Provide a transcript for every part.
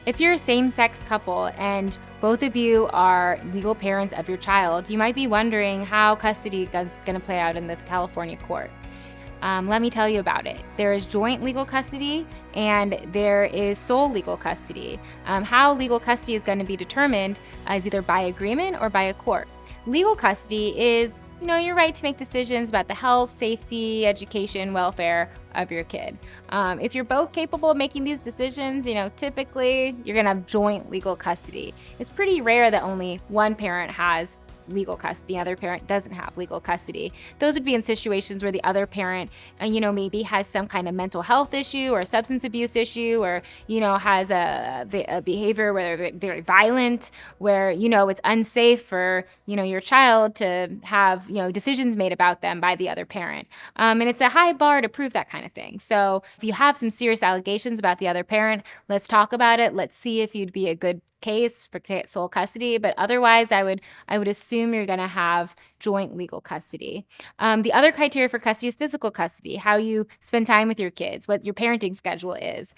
If you're a same-sex couple and both of you are legal parents of your child, you might be wondering how custody is going to play out in the California court. Let me tell you about it. There is joint legal custody and there is sole legal custody. How legal custody is going to be determined is either by agreement or by a court. Legal custody is your right to make decisions about the health, safety, education, welfare of your kid. If you're both capable of making these decisions, typically you're going to have joint legal custody. It's pretty rare that only one parent has legal custody, the other parent doesn't have legal custody. Those would be in situations where the other parent, maybe has some kind of mental health issue or a substance abuse issue, or, has a behavior where they're very violent, where, it's unsafe for, your child to have, decisions made about them by the other parent. And it's a high bar to prove that kind of thing. So if you have some serious allegations about the other parent, let's talk about it. Let's see if you'd be a good case for sole custody, but otherwise I would assume you're going to have joint legal custody. The other criteria for custody is physical custody, how you spend time with your kids, what your parenting schedule is.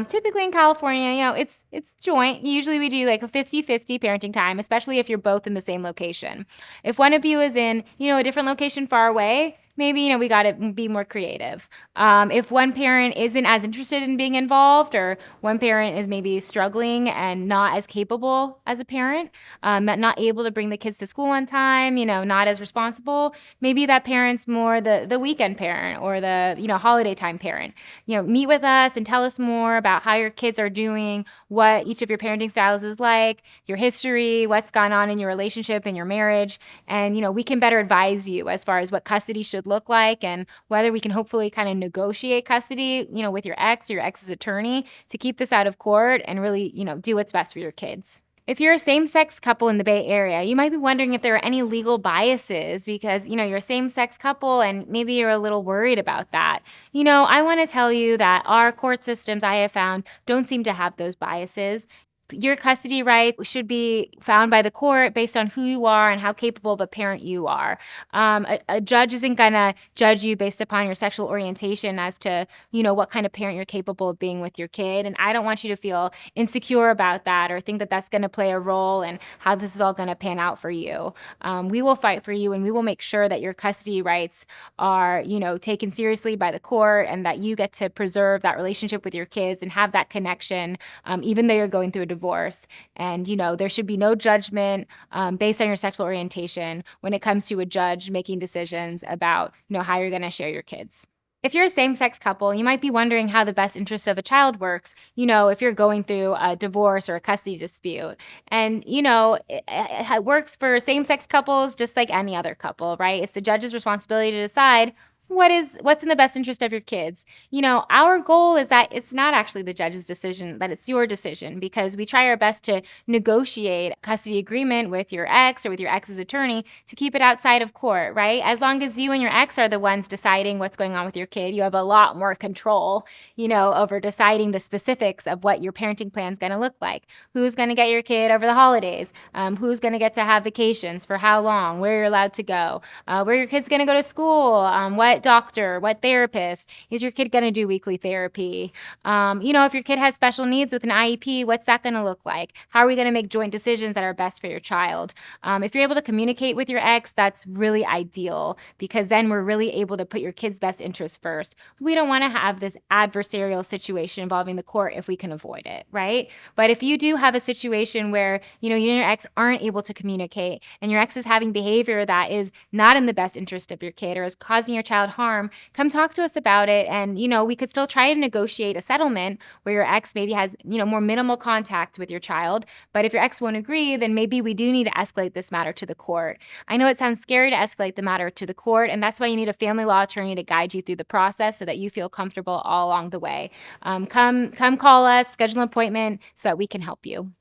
Typically in California, it's joint. Usually we do like a 50-50 parenting time, especially if you're both in the same location. If one of you is in, a different location far away, maybe, we got to be more creative. If one parent isn't as interested in being involved, or one parent is maybe struggling and not as capable as a parent, not able to bring the kids to school on time, not as responsible, maybe that parent's more the weekend parent or the, holiday time parent. Meet with us and tell us more about how your kids are doing, what each of your parenting styles is like, your history, what's gone on in your relationship and your marriage. And, we can better advise you as far as what custody should look like and whether we can hopefully kind of negotiate custody, with your ex or your ex's attorney to keep this out of court and really, do what's best for your kids. If you're a same-sex couple in the Bay Area, you might be wondering if there are any legal biases because, you're a same-sex couple and maybe you're a little worried about that. I want to tell you that our court systems I have found don't seem to have those biases. Your custody right should be found by the court based on who you are and how capable of a parent you are. A judge isn't going to judge you based upon your sexual orientation as to, what kind of parent you're capable of being with your kid. And I don't want you to feel insecure about that or think that that's going to play a role in how this is all going to pan out for you. We will fight for you and we will make sure that your custody rights are, taken seriously by the court and that you get to preserve that relationship with your kids and have that connection, even though you're going through a divorce. And, there should be no judgment based on your sexual orientation when it comes to a judge making decisions about, how you're going to share your kids. If you're a same-sex couple, you might be wondering how the best interest of a child works, if you're going through a divorce or a custody dispute. And, it works for same-sex couples just like any other couple, right? It's the judge's responsibility to decide what's in the best interest of your kids. Our goal is that it's not actually the judge's decision, that it's your decision, because we try our best to negotiate a custody agreement with your ex or with your ex's attorney to keep it outside of court, right? As long as you and your ex are the ones deciding what's going on with your kid, you have a lot more control, over deciding the specifics of what your parenting plan is going to look like. Who's going to get your kid over the holidays? Who's going to get to have vacations, for how long, where you're allowed to go, where your kid's going to go to school, what doctor, what therapist, is your kid going to do weekly therapy? If your kid has special needs with an IEP, what's that going to look like? How are we going to make joint decisions that are best for your child? If you're able to communicate with your ex, that's really ideal because then we're really able to put your kid's best interest first. We don't want to have this adversarial situation involving the court if we can avoid it, right? But if you do have a situation where, you and your ex aren't able to communicate and your ex is having behavior that is not in the best interest of your kid or is causing your child harm, come talk to us about it. And, we could still try to negotiate a settlement where your ex maybe has, more minimal contact with your child. But if your ex won't agree, then maybe we do need to escalate this matter to the court. I know it sounds scary to escalate the matter to the court, and that's why you need a family law attorney to guide you through the process so that you feel comfortable all along the way. Come call us, schedule an appointment so that we can help you.